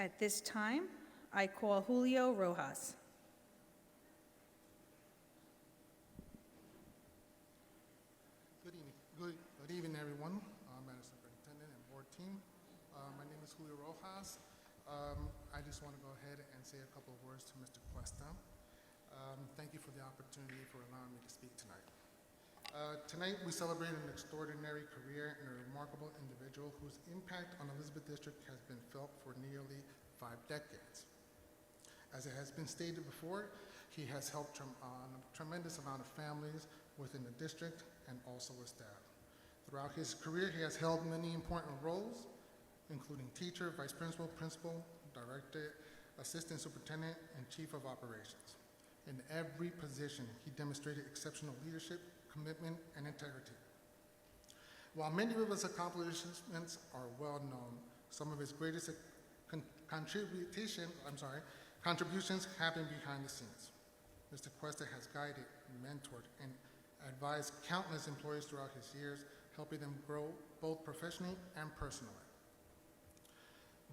At this time, I call Julio Rojas. Good evening, everyone. Madam Superintendent and board team. My name is Julio Rojas. I just want to go ahead and say a couple of words to Mr. Cuesta. Thank you for the opportunity for allowing me to speak tonight. Tonight, we celebrate an extraordinary career and a remarkable individual whose impact on Elizabeth District has been felt for nearly 5 decades. As it has been stated before, he has helped a tremendous amount of families within the district and also with staff. Throughout his career, he has held many important roles, including teacher, vice principal, principal, director, assistant superintendent, and chief of operations. In every position, he demonstrated exceptional leadership, commitment, and integrity. While many of his accomplishments are well known, some of his greatest contributions happen behind the scenes. Mr. Cuesta has guided, mentored, and advised countless employees throughout his years, helping them grow both professionally and personally.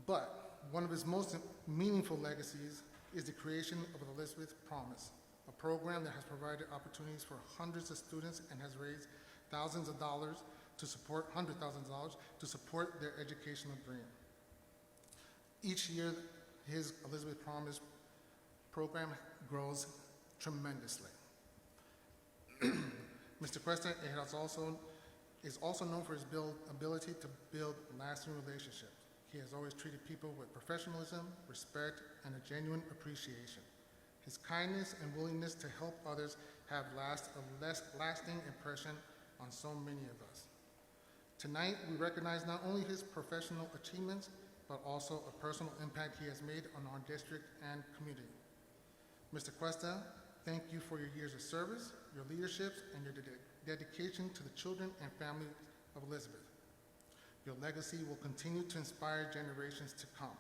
But one of his most meaningful legacies is the creation of the Elizabeth Promise, a program that has provided opportunities for hundreds of students and has raised $100,000 to support their educational dream. Each year, his Elizabeth Promise program grows tremendously. Mr. Cuesta is also known for his ability to build lasting relationships. He has always treated people with professionalism, respect, and a genuine appreciation. His kindness and willingness to help others have left a lasting impression on so many of us. Tonight, we recognize not only his professional achievements, but also a personal impact he has made on our district and community. Mr. Cuesta, thank you for your years of service, your leadership, and your dedication to the children and families of Elizabeth. Your legacy will continue to inspire generations to come.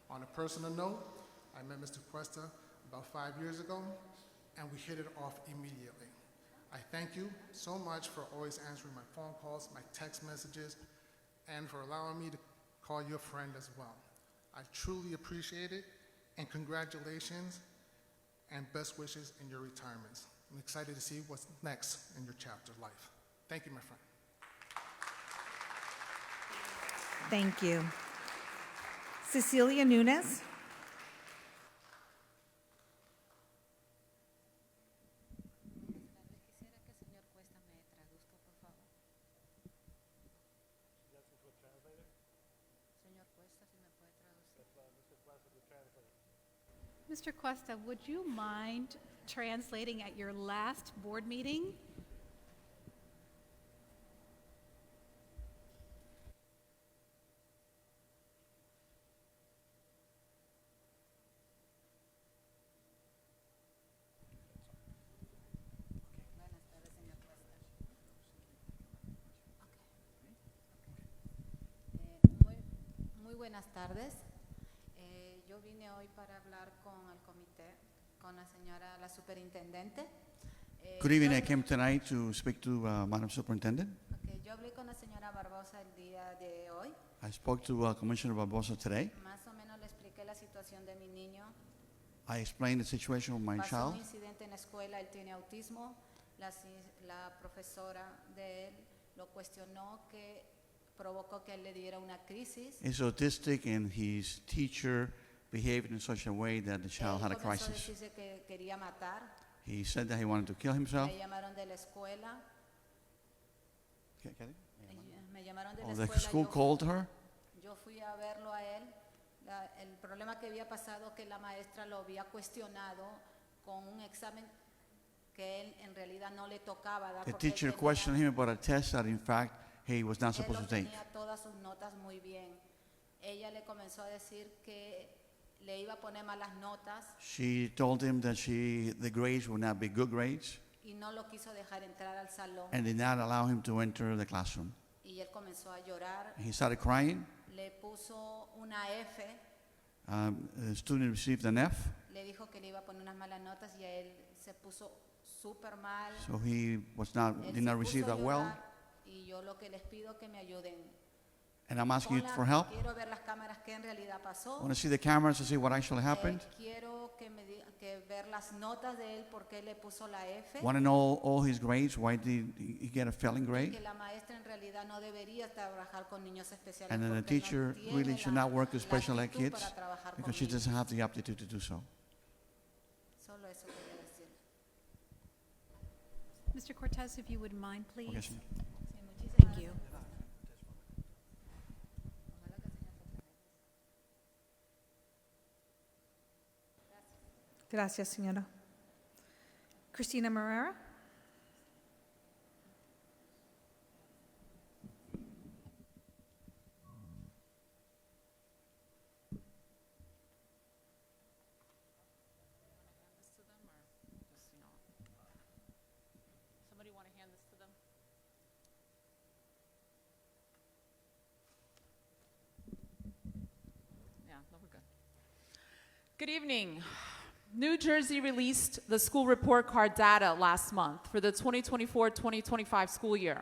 On a personal note, I met Mr. Cuesta about 5 years ago, and we hit it off immediately. I thank you so much for always answering my phone calls, my text messages, and for allowing me to call you a friend as well. I truly appreciate it, and congratulations and best wishes in your retirements. I'm excited to see what's next in your chapter of life. Thank you, my friend. Thank you. Cecilia Nunes. Quisiera que el señor Cuesta me traduzca, por favor. Señor Cuesta, si me puede traducir. Mr. Cuesta, would you mind translating at your last board meeting? Buenas tardes, señor Cuesta. Muy buenas tardes. Yo vine hoy para hablar con el comité, con la superintendente. Good evening. I came tonight to speak to Madam Superintendent. Yo hablé con la señora Barbosa el día de hoy. I spoke to Commissioner Barbosa today. Más o menos le expliqué la situación de mi niño. I explained the situation of my Pasó un child. incidente en la escuela, él tiene autismo. La profesora de él lo cuestionó, que provocó que él le diera una crisis. He's autistic, and his teacher behaved in such a way that the child had a Él comenzó a crisis. decirse que quería matar. He said that he wanted to kill himself. Me llamaron de la escuela. Me llamaron de la Oh, the escuela. school called her. Yo fui a verlo a él. El problema que había pasado, que la maestra lo había cuestionado con un examen que él en realidad no le tocaba dar. The porque él teacher tenía- questioned him about a test that, in fact, he was not Él supposed to take. tenía todas sus notas muy bien. Ella le comenzó a decir que le iba a poner malas notas She told him that the grades would not be good grades, y no lo quiso dejar entrar al salón. and did not allow him to enter the classroom. Y él comenzó a llorar. He started crying. Le puso una F. The student received an F, Le dijo que le iba a poner unas malas notas y a él se puso súper mal. so he Él did se not puso receive a that well. llorar, y yo lo que les pido que me ayuden. And I'm asking you Ponla, for help. quiero ver las cámaras que en realidad I pasó. want to see the cameras to see what actually happened. Quiero que ver las notas de él, por qué le puso la F. Want to know all his grades. Why did he get a failing grade? Que la maestra en realidad no debería trabajar con niños especiales. And then the porque no teacher tiene really should not work with la special ed actitud kids para trabajar because con she niños. doesn't have the aptitude to do so. Solo eso quería decir. Mr. Cortez, if you would mind, please. Okay, señor. Sí, muchísimas Thank you. Gracias, señora. Cristina Marrera. Somebody want to hand this to them? Yeah, no, we're good. Good evening. New Jersey released the school report card data last month for the 2024-2025 school year.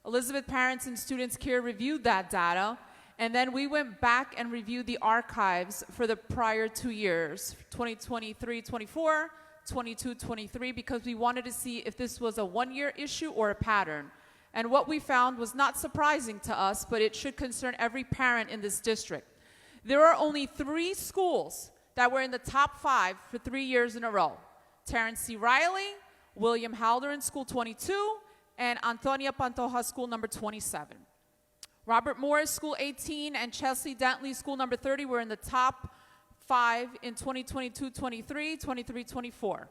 Elizabeth parents and students care reviewed that data, and then we went back and reviewed the archives for the prior 2 years, 2023-24, 22-23, because we wanted to see if this was a one-year issue or a pattern. And what we found was not surprising to us, but it should concern every parent in this district. There are only 3 schools that were in the top 5 for 3 years in a row. Terrence C. Riley, William Halderan, School 22, and Antonia Pantoja, School number 27. Robert Morris, School 18, and Chelsea Dentley, School number 30, were in the top 5 in 2022-23, 23-24.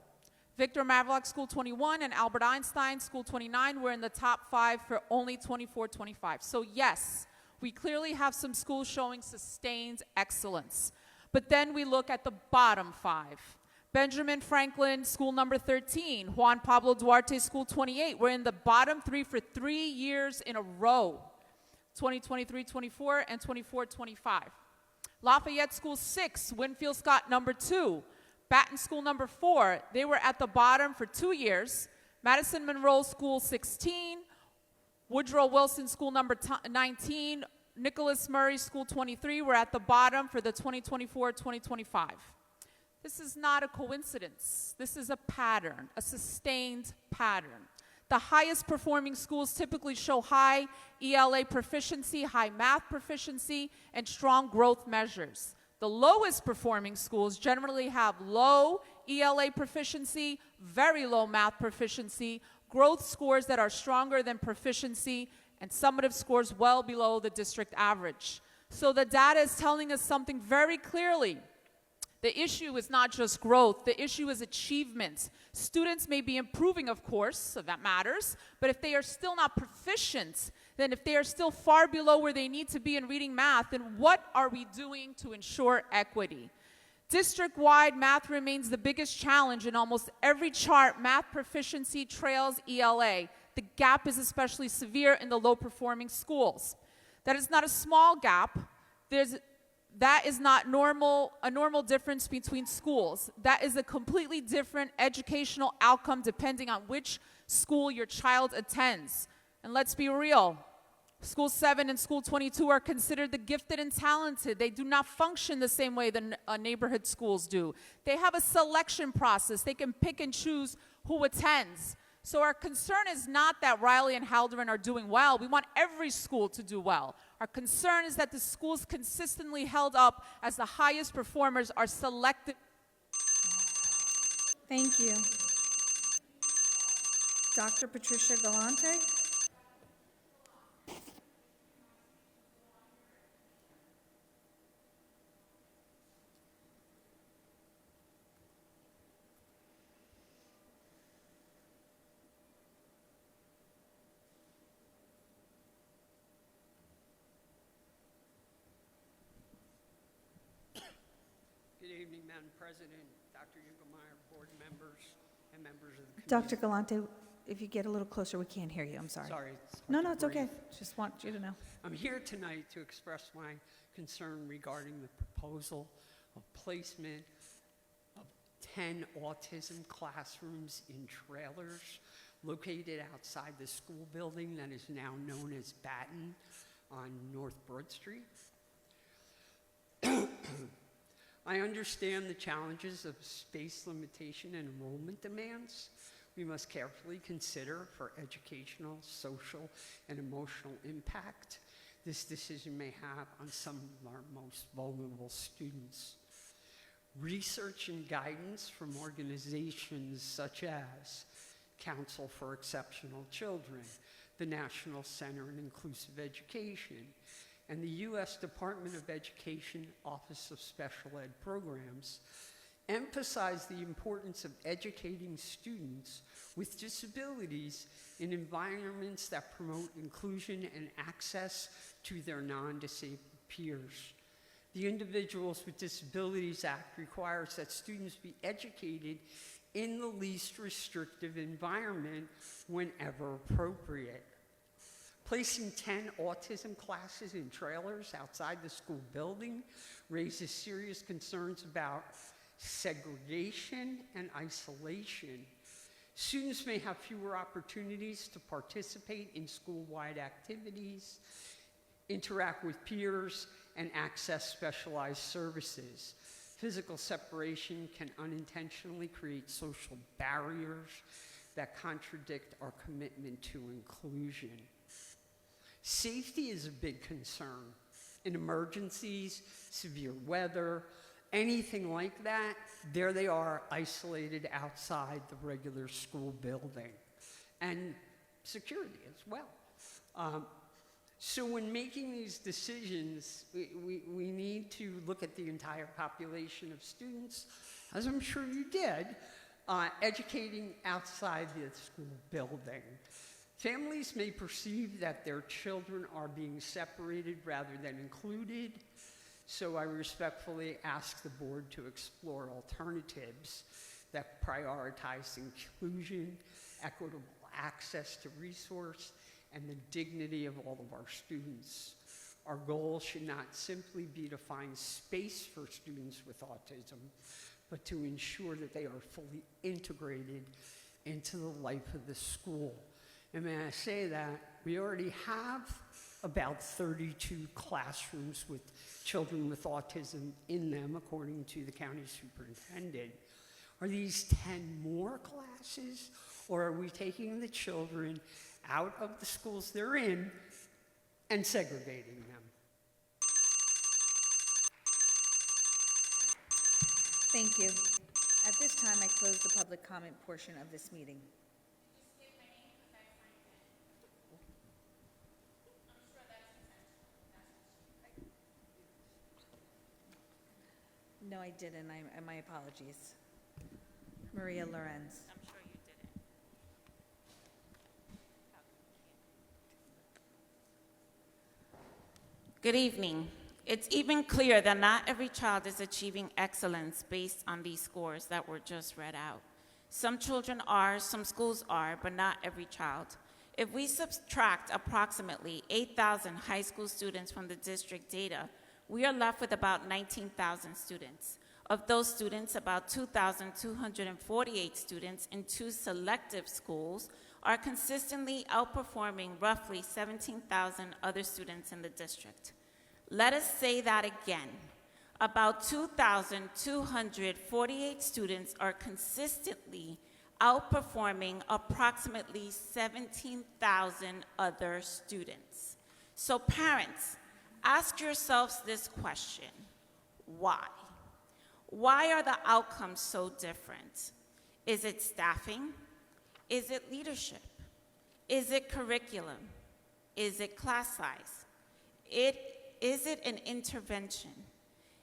Victor Mavlock, School 21, and Albert Einstein, School 29, were in the top 5 for only 24-25. So yes, we clearly have some schools showing sustained excellence. But then we look at the bottom 5. Benjamin Franklin, School number 13, Juan Pablo Duarte, School 28, were in the bottom 3 for 3 years in a row, 2023-24 and 24-25. Lafayette School 6, Winfield Scott number 2, Baton School number 4, they were at the bottom for 2 years. Madison Monroe School 16, Woodrow Wilson School number 19, Nicholas Murray School 23 were at the bottom for the 2024-2025. This is not a coincidence. This is a pattern, a sustained pattern. The highest performing schools typically show high ELA proficiency, high math proficiency, and strong growth measures. The lowest performing schools generally have low ELA proficiency, very low math proficiency, growth scores that are stronger than proficiency, and summative scores well below the district average. So the data is telling us something very clearly. The issue is not just growth, the issue is achievement. Students may be improving, of course, so that matters, but if they are still not proficient, then if they are still far below where they need to be in reading math, then what are we doing to ensure equity? District-wide, math remains the biggest challenge. In almost every chart, math proficiency trails ELA. The gap is especially severe in the low-performing schools. That is not a small gap. That is not a normal difference between schools. That is a completely different educational outcome depending on which school your child attends. And let's be real, School 7 and School 22 are considered the gifted and talented. They do not function the same way the neighborhood schools do. They have a selection process. They can pick and choose who attends. So our concern is not that Riley and Halderan are doing well. We want every school to do well. Our concern is that the schools consistently held up as the highest performers are selected. Thank you. Dr. Patricia Galante. Good evening, Madam President, Dr. Ungermeyer, board members, and members of the Dr. committee. Galante, if you get a little closer, we can't hear you. I'm sorry. Sorry. It's hard No, to it's okay. breathe. Just want you to know. I'm here tonight to express my concern regarding the proposal of placement of 10 autism classrooms in trailers located outside the school building that is now known as Baton on North Broad Street. I understand the challenges of space limitation and enrollment demands we must carefully consider for educational, social, and emotional impact this decision may have on some of our most vulnerable students. Research and guidance from organizations such as Council for Exceptional Children, the National Center on Inclusive Education, and the U.S. Department of Education Office of Special Ed Programs emphasize the importance of educating students with disabilities in environments that promote inclusion and access to their non-disabled peers. The Individuals with Disabilities Act requires that students be educated in the least restrictive environment whenever appropriate. Placing 10 autism classes in trailers outside the school building raises serious concerns about segregation and isolation. Students may have fewer opportunities to participate in school-wide activities, interact with peers, and access specialized services. Physical separation can unintentionally create social barriers that contradict our commitment to inclusion. Safety is a big concern. In emergencies, severe weather, anything like that, there they are isolated outside the regular school building. And security as well. So when making these decisions, we need to look at the entire population of students, as I'm sure you did, educating outside the school building. Families may perceive that their children are being separated rather than included, so I respectfully ask the board to explore alternatives that prioritize inclusion, equitable access to resource, and the dignity of all of our students. Our goal should not simply be to find space for students with autism, but to ensure that they are fully integrated into the life of the school. And may I say that we already have about 32 classrooms with children with autism in them, according to the county superintendent. Are these 10 more classes, or are we taking the children out of the schools they're in and segregating them? Thank you. At this time, I close the public comment portion of this meeting. No, I didn't. My apologies. Maria Lorenz. I'm sure you didn't. Good evening. It's even clear that not every child is achieving excellence based on these scores that were just read out. Some children are, some schools are, but not every child. If we subtract approximately 8,000 high school students from the district data, we are left with about 19,000 students. Of those students, about 2,248 students in 2 selective schools are consistently outperforming roughly 17,000 other students in the district. Let us say that again. About 2,248 students are consistently outperforming approximately 17,000 other students. So parents, ask yourselves this question: why? Why are the outcomes so different? Is it staffing? Is it leadership? Is it curriculum? Is it class size? Is it an intervention?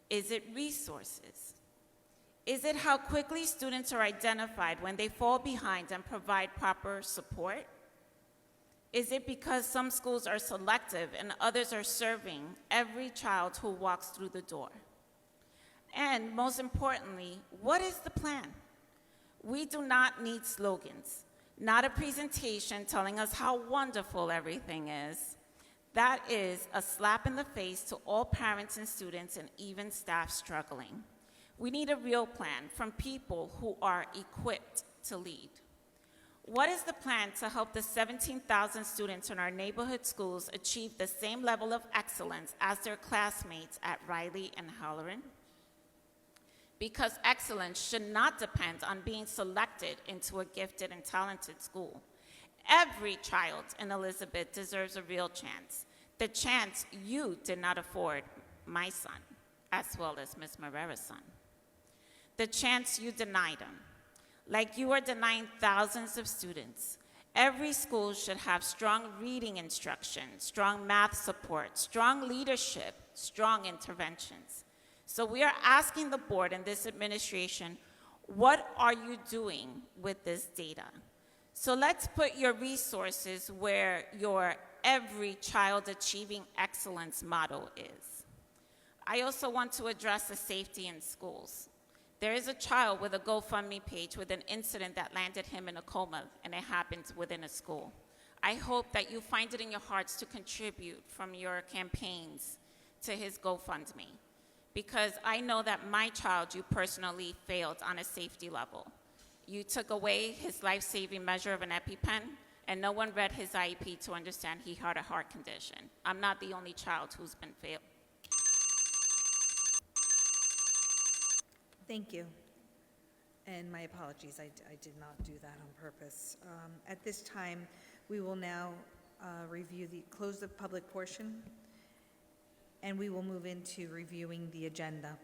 Is it resources? Is it how quickly students are identified when they fall behind and provide proper support? Is it because some schools are selective and others are serving every child who walks through the door? And most importantly, what is the plan? We do not need slogans, not a presentation telling us how wonderful everything is. That is a slap in the face to all parents and students and even staff struggling. We need a real plan from people who are equipped to lead. What is the plan to help the 17,000 students in our neighborhood schools achieve the same level of excellence as their classmates at Riley and Halloran? Because excellence should not depend on being selected into a gifted and talented school. Every child in Elizabeth deserves a real chance, the chance you did not afford my son, as well as Ms. Marrera's son. The chance you denied him. Like you are denying thousands of students. Every school should have strong reading instruction, strong math support, strong leadership, strong interventions. So we are asking the board and this administration, what are you doing with this data? So let's put your resources where your every child achieving excellence model is. I also want to address the safety in schools. There is a child with a GoFundMe page with an incident that landed him in a coma, and it happened within a school. I hope that you find it in your hearts to contribute from your campaigns to his GoFundMe, because I know that my child, you personally failed on a safety level. You took away his life-saving measure of an EpiPen, and no one read his IEP to understand he had a heart condition. I'm not the only child who's been failed. Thank you. And my apologies, I did not do that on purpose. At this time, we will now close the public portion, and we will move into reviewing the agenda.